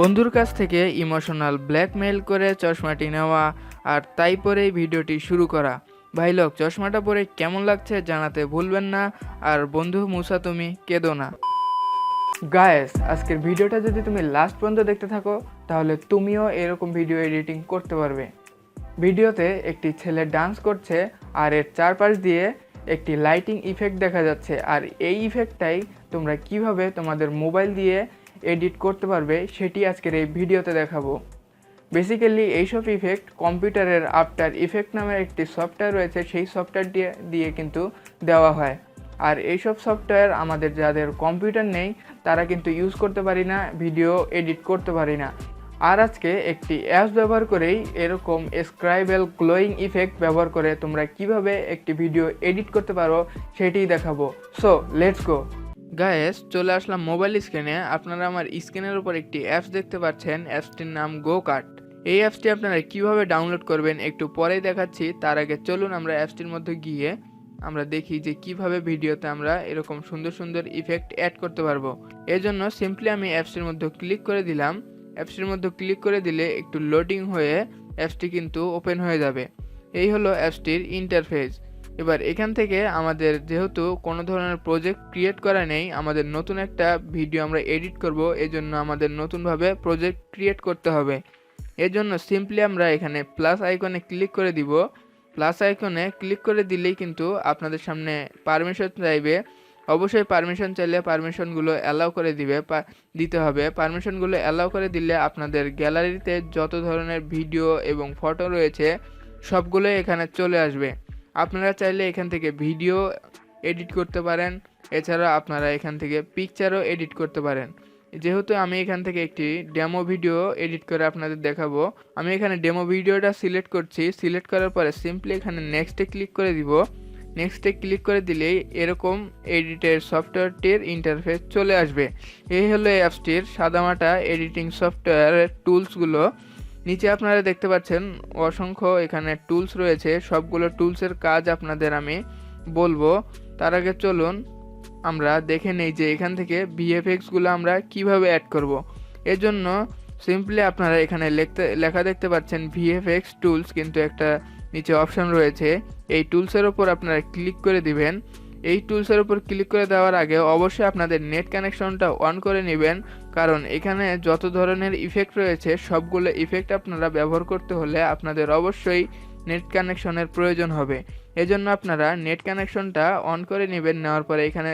বন্ধুর কাছ থেকে ইমোশনাল ব্ল্যাকমেইল করে চশমাটি নেওয়া আর তাই পরেই ভিডিওটি শুরু করা। ভাই লোক, চশমাটা পরে কেমন লাগছে জানাতে ভুলবেন না। আর বন্ধু মুসা, তুমি কেঁদো না। গায়েস, আজকের ভিডিওটা যদি তুমি লাস্ট পর্যন্ত দেখতে থাকো তাহলে তুমিও এরকম ভিডিও এডিটিং করতে পারবে। ভিডিওতে একটি ছেলে ডান্স করছে আর এর চারপাশ দিয়ে একটি লাইটিং ইফেক্ট দেখা যাচ্ছে, আর এই ইফেক্টটাই তোমরা কিভাবে তোমাদের মোবাইল দিয়ে এডিট করতে পারবে সেটি আজকের এই ভিডিওতে দেখাবো। বেসিক্যালি এইসব ইফেক্ট কম্পিউটারের আফটার ইফেক্ট নামের একটি সফটওয়্যার রয়েছে, সেই সফটওয়্যার দিয়ে কিন্তু দেওয়া হয়। আর এইসব সফটওয়্যার আমাদের যাদের কম্পিউটার নেই তারা কিন্তু ইউজ করতে পারি না, ভিডিও এডিট করতে পারি না। আর আজকে একটি অ্যাপস ব্যবহার করেই এরকম স্ক্রাইবেল গ্লোয়িং ইফেক্ট ব্যবহার করে তোমরা কিভাবে একটি ভিডিও এডিট করতে পারো সেটিই দেখাবো। So let's go. গায়েস, চলে আসলাম মোবাইল স্ক্রিনে। আপনারা আমার স্ক্রিনের উপর একটি অ্যাপস দেখতে পাচ্ছেন, অ্যাপসটির নাম গো কাট। এই অ্যাপসটি আপনারা কিভাবে ডাউনলোড করবেন একটু পরেই দেখাচ্ছি। তার আগে চলুন আমরা অ্যাপসটির মধ্যে গিয়ে আমরা দেখি যে কিভাবে ভিডিওতে আমরা এরকম সুন্দর সুন্দর ইফেক্ট অ্যাড করতে পারবো। এর জন্য সিম্পলি আমি অ্যাপসটির মধ্যে ক্লিক করে দিলাম। অ্যাপসটির মধ্যে ক্লিক করে দিলে একটু লোডিং হয়ে অ্যাপসটি কিন্তু ওপেন হয়ে যাবে। এই হলো অ্যাপসটির ইন্টারফেস। এবার এখান থেকে আমাদের যেহেতু কোনো ধরনের প্রজেক্ট ক্রিয়েট করা নেই, আমাদের নতুন একটা ভিডিও আমরা এডিট করব, এজন্য আমাদের নতুনভাবে প্রজেক্ট ক্রিয়েট করতে হবে। এর জন্য সিম্পলি আমরা এখানে প্লাস আইকনে ক্লিক করে দিব। প্লাস আইকনে ক্লিক করে দিলেই কিন্তু আপনাদের সামনে পারমিশন চাইবে। অবশ্যই পারমিশন চাইলে পারমিশনগুলো অ্যালাউ করে দিতে হবে। পারমিশনগুলো অ্যালাউ করে দিলে আপনাদের গ্যালারিতে যত ধরনের ভিডিও এবং ফটো রয়েছে সবগুলোই এখানে চলে আসবে। আপনারা চাইলে এখান থেকে ভিডিও এডিট করতে পারেন, এছাড়া আপনারা এখান থেকে পিকচারও এডিট করতে পারেন। যেহেতু আমি এখান থেকে একটি ডেমো ভিডিও এডিট করে আপনাদের দেখাবো, আমি এখানে ডেমো ভিডিওটা সিলেক্ট করছি। সিলেক্ট করার পরে সিম্পলি এখানে নেক্সটে ক্লিক করে দিব। নেক্সটে ক্লিক করে দিলেই এরকম এডিটের সফটওয়্যারটির ইন্টারফেস চলে আসবে। এই হলো অ্যাপসটির সাদামাটা এডিটিং সফটওয়্যারের টুলসগুলো। নিচে আপনারা দেখতে পাচ্ছেন অসংখ্য এখানে টুলস রয়েছে। সবগুলো টুলসের কাজ আপনাদের আমি বলবো। তার আগে চলুন আমরা দেখে নেই যে এখান থেকে ভিএফএক্সগুলো আমরা কিভাবে অ্যাড করব। এর জন্য সিম্পলি আপনারা এখানে লেখা দেখতে পাচ্ছেন ভিএফএক্স টুলস, কিন্তু একটা নিচে অপশন রয়েছে। এই টুলসের ওপর আপনারা ক্লিক করে দিবেন। এই টুলসের উপর ক্লিক করে দেওয়ার আগে অবশ্যই আপনাদের নেট কানেকশনটা অন করে নেবেন, কারণ এখানে যত ধরনের ইফেক্ট রয়েছে সবগুলো ইফেক্ট আপনারা ব্যবহার করতে হলে আপনাদের অবশ্যই নেট কানেকশনের প্রয়োজন হবে। এজন্য আপনারা নেট কানেকশনটা অন করে নেবেন। নেওয়ার পরে এখানে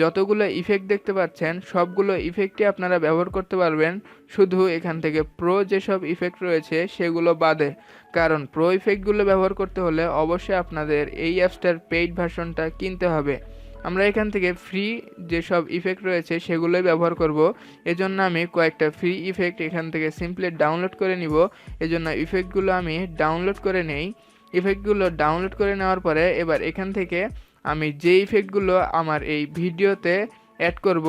যতগুলো ইফেক্ট দেখতে পাচ্ছেন সবগুলো ইফেক্টই আপনারা ব্যবহার করতে পারবেন, শুধু এখান থেকে প্রো যেসব ইফেক্ট রয়েছে সেগুলো বাদে। কারণ প্রো ইফেক্টগুলো ব্যবহার করতে হলে অবশ্যই আপনাদের এই অ্যাপসটার পেইড ভার্সনটা কিনতে হবে। আমরা এখান থেকে ফ্রি যেসব ইফেক্ট রয়েছে সেগুলোই ব্যবহার করব। এজন্য আমি কয়েকটা ফ্রি ইফেক্ট এখান থেকে সিম্পলি ডাউনলোড করে নিব। এজন্য ইফেক্টগুলো আমি ডাউনলোড করে নেই। ইফেক্টগুলো ডাউনলোড করে নেওয়ার পরে এবার এখান থেকে আমি যে ইফেক্টগুলো আমার এই ভিডিওতে অ্যাড করব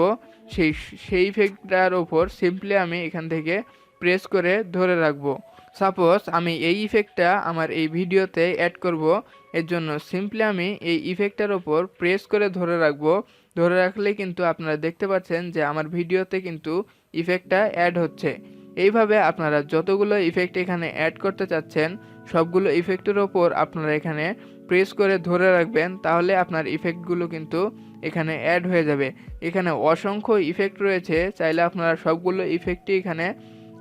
সেই ইফেক্টটার ওপর সিম্পলি আমি এখান থেকে প্রেস করে ধরে রাখবো। সাপোজ আমি এই ইফেক্টটা আমার এই ভিডিওতে অ্যাড করব, এর জন্য সিম্পলি আমি এই ইফেক্টটার ওপর প্রেস করে ধরে রাখবো। ধরে রাখলে কিন্তু আপনারা দেখতে পাচ্ছেন যে আমার ভিডিওতে কিন্তু ইফেক্টটা অ্যাড হচ্ছে। এইভাবে আপনারা যতগুলো ইফেক্ট এখানে অ্যাড করতে চাচ্ছেন সবগুলো ইফেক্টের ওপর আপনারা এখানে প্রেস করে ধরে রাখবেন, তাহলে আপনার ইফেক্টগুলো কিন্তু এখানে অ্যাড হয়ে যাবে। এখানে অসংখ্য ইফেক্ট রয়েছে, চাইলে আপনারা সবগুলো ইফেক্টই এখানে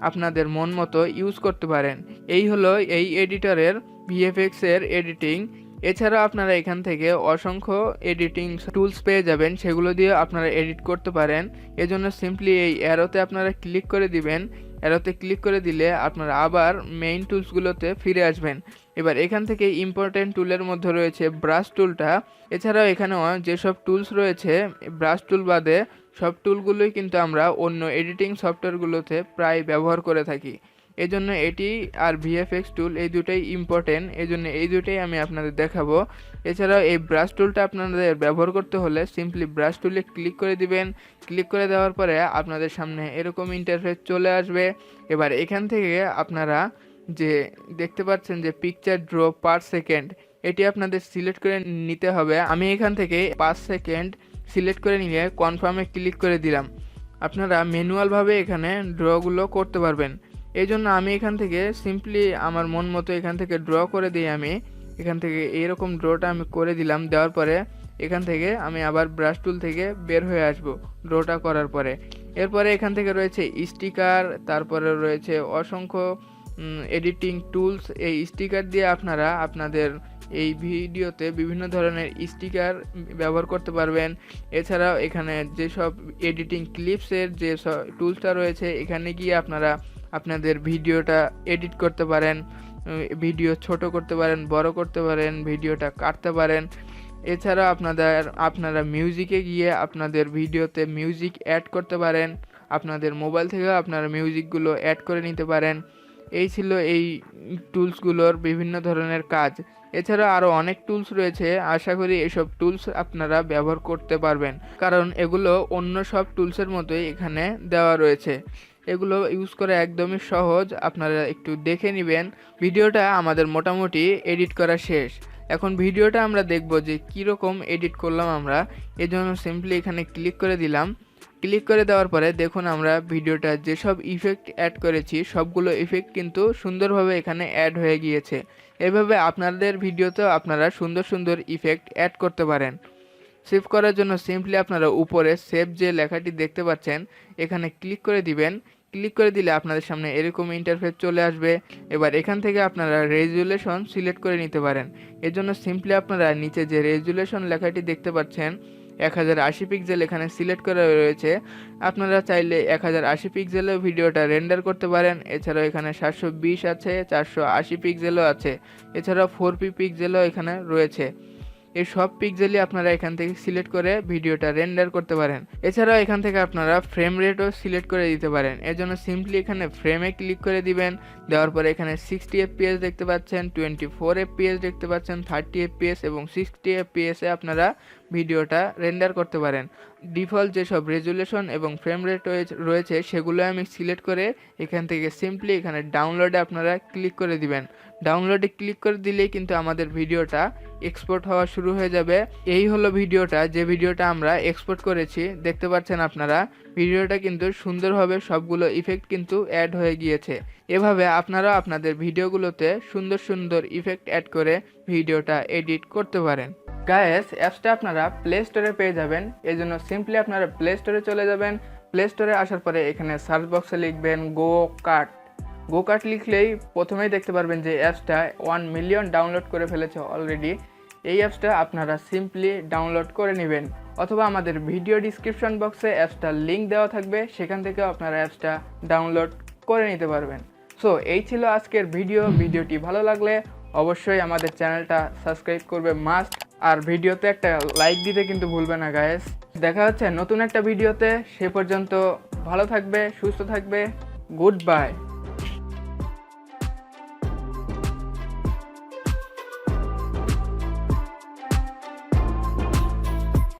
আপনাদের মন মতো ইউজ করতে পারেন। এই হলো এই এডিটরের ভিএফএক্স এর এডিটিং। এছাড়া আপনারা এখান থেকে অসংখ্য এডিটিং টুলস পেয়ে যাবেন, সেগুলো দিয়ে আপনারা এডিট করতে পারেন। এজন্য সিম্পলি এই অ্যারোতে আপনারা ক্লিক করে দিবেন। অ্যারোতে ক্লিক করে দিলে আপনারা আবার মেইন টুলসগুলোতে ফিরে আসবেন। এবার এখান থেকে ইম্পর্টেন্ট টুলের মধ্যে রয়েছে ব্রাশ টুলটা। এছাড়াও এখানেও যেসব টুলস রয়েছে ব্রাশ টুল বাদে সব টুলগুলোই কিন্তু আমরা অন্য এডিটিং সফটওয়্যারগুলোতে প্রায় ব্যবহার করে থাকি। এজন্য এটি আর ভিএফএক্স টুল এই দুটোই ইম্পর্টেন্ট, এজন্য এই দুটোই আমি আপনাদের দেখাবো। এছাড়াও এই ব্রাশ টুলটা আপনাদের ব্যবহার করতে হলে সিম্পলি ব্রাশ টুলে ক্লিক করে দিবেন। ক্লিক করে দেওয়ার পরে আপনাদের সামনে এরকম ইন্টারফেস চলে আসবে। এবার এখান থেকে আপনারা যে দেখতে পাচ্ছেন যে পিকচার ড্র পার সেকেন্ড, এটি আপনাদের সিলেক্ট করে নিতে হবে। আমি এখান থেকে 5 সেকেন্ড সিলেক্ট করে নিয়ে কনফার্মে ক্লিক করে দিলাম। আপনারা ম্যানুয়ালভাবে এখানে ড্রগুলো করতে পারবেন। এই জন্য আমি এখান থেকে সিম্পলি আমার মন মতো এখান থেকে ড্র করে দিই। আমি এখান থেকে এইরকম ড্রটা আমি করে দিলাম। দেওয়ার পরে এখান থেকে আমি আবার ব্রাশ টুল থেকে বের হয়ে আসব ড্রটা করার পরে। এরপরে এখান থেকে রয়েছে স্টিকার, তারপরে রয়েছে অসংখ্য এডিটিং টুলস। এই স্টিকার দিয়ে আপনারা আপনাদের এই ভিডিওতে বিভিন্ন ধরনের স্টিকার ব্যবহার করতে পারবেন। এছাড়াও এখানে যেসব এডিটিং ক্লিপসের যে টুলসটা রয়েছে, এখানে গিয়ে আপনারা আপনাদের ভিডিওটা এডিট করতে পারেন, ভিডিও ছোট করতে পারেন, বড় করতে পারেন, ভিডিওটা কাটতে পারেন। এছাড়াও আপনারা মিউজিকে গিয়ে আপনাদের ভিডিওতে মিউজিক অ্যাড করতে পারেন। আপনাদের মোবাইল থেকেও আপনারা মিউজিকগুলো অ্যাড করে নিতে পারেন। এই ছিল এই টুলসগুলোর বিভিন্ন ধরনের কাজ। এছাড়া আরও অনেক টুলস রয়েছে, আশা করি এসব টুলস আপনারা ব্যবহার করতে পারবেন, কারণ এগুলো অন্য সব টুলসের মতোই এখানে দেওয়া রয়েছে। এগুলো ইউজ করা একদমই সহজ, আপনারা একটু দেখে নেবেন। ভিডিওটা আমাদের মোটামুটি এডিট করা শেষ। এখন ভিডিওটা আমরা দেখব যে কীরকম এডিট করলাম আমরা। এজন্য সিম্পলি এখানে ক্লিক করে দিলাম। ক্লিক করে দেওয়ার পরে দেখুন আমরা ভিডিওটা যেসব ইফেক্ট অ্যাড করেছি সবগুলো ইফেক্ট কিন্তু সুন্দরভাবে এখানে অ্যাড হয়ে গিয়েছে। এভাবে আপনাদের ভিডিওতেও আপনারা সুন্দর সুন্দর ইফেক্ট অ্যাড করতে পারেন। সেভ করার জন্য সিম্পলি আপনারা উপরে সেভ যে লেখাটি দেখতে পাচ্ছেন এখানে ক্লিক করে দিবেন। ক্লিক করে দিলে আপনাদের সামনে এরকম ইন্টারফেস চলে আসবে। এবার এখান থেকে আপনারা রেজুলেশন সিলেক্ট করে নিতে পারেন। এর জন্য সিম্পলি আপনারা নিচে যে রেজুলেশন লেখাটি দেখতে পাচ্ছেন 1080 পিক্সেল এখানে সিলেক্ট করা রয়েছে। আপনারা চাইলে 1080 পিক্সেলেও ভিডিওটা রেন্ডার করতে পারেন। এছাড়াও এখানে 720 আছে, 480 পিক্সেলও আছে, এছাড়াও 4P পিক্সেলও এখানে রয়েছে। এই সব পিক্সেলই আপনারা এখান থেকে সিলেক্ট করে ভিডিওটা রেন্ডার করতে পারেন। এছাড়াও এখান থেকে আপনারা ফ্রেম রেটও সিলেক্ট করে দিতে পারেন। এর জন্য সিম্পলি এখানে ফ্রেমে ক্লিক করে দিবেন। দেওয়ার পরে এখানে 60 FPS দেখতে পাচ্ছেন, 24 FPS দেখতে পাচ্ছেন, 30 FPS এবং 60 FPS এ আপনারা ভিডিওটা রেন্ডার করতে পারেন। ডিফল্ট যেসব রেজুলেশন এবং ফ্রেম রেট রয়েছে সেগুলো আমি সিলেক্ট করে এখান থেকে সিম্পলি এখানে ডাউনলোডে আপনারা ক্লিক করে দিবেন। ডাউনলোডে ক্লিক করে দিলেই কিন্তু আমাদের ভিডিওটা এক্সপোর্ট হওয়া শুরু হয়ে যাবে। এই হলো ভিডিওটা, যে ভিডিওটা আমরা এক্সপোর্ট করেছি। দেখতে পাচ্ছেন আপনারা ভিডিওটা কিন্তু সুন্দরভাবে সবগুলো ইফেক্ট কিন্তু অ্যাড হয়ে গিয়েছে। এভাবে আপনারা আপনাদের ভিডিওগুলোতে সুন্দর সুন্দর ইফেক্ট অ্যাড করে ভিডিওটা এডিট করতে পারেন। গাইস, অ্যাপসটা আপনারা প্লে স্টোরে পেয়ে যাবেন। এই জন্য সিম্পলি আপনারা প্লে স্টোরে চলে যাবেন। প্লে স্টোরে আসার পরে এখানে সার্চ বক্সে লিখবেন গো কার্ট লিখলেই প্রথমেই দেখতে পারবেন যে অ্যাপসটা 1 মিলিয়ন ডাউনলোড করে ফেলেছে অলরেডি। এই অ্যাপসটা আপনারা সিম্পলি ডাউনলোড করে নেবেন, অথবা আমাদের ভিডিও ডিসক্রিপশন বক্সে অ্যাপসটার লিঙ্ক দেওয়া থাকবে, সেখান থেকেও আপনারা অ্যাপসটা ডাউনলোড করে নিতে পারবেন। সো এই ছিল আজকের ভিডিওটি ভালো লাগলে অবশ্যই আমাদের চ্যানেলটা সাবস্ক্রাইব করবে মাস্ট, আর ভিডিওতে একটা লাইক দিতে কিন্তু ভুলবে না গাইস। দেখা হচ্ছে নতুন একটা ভিডিওতে, সে পর্যন্ত ভালো থাকবে, সুস্থ থাকবে, গুড বাই।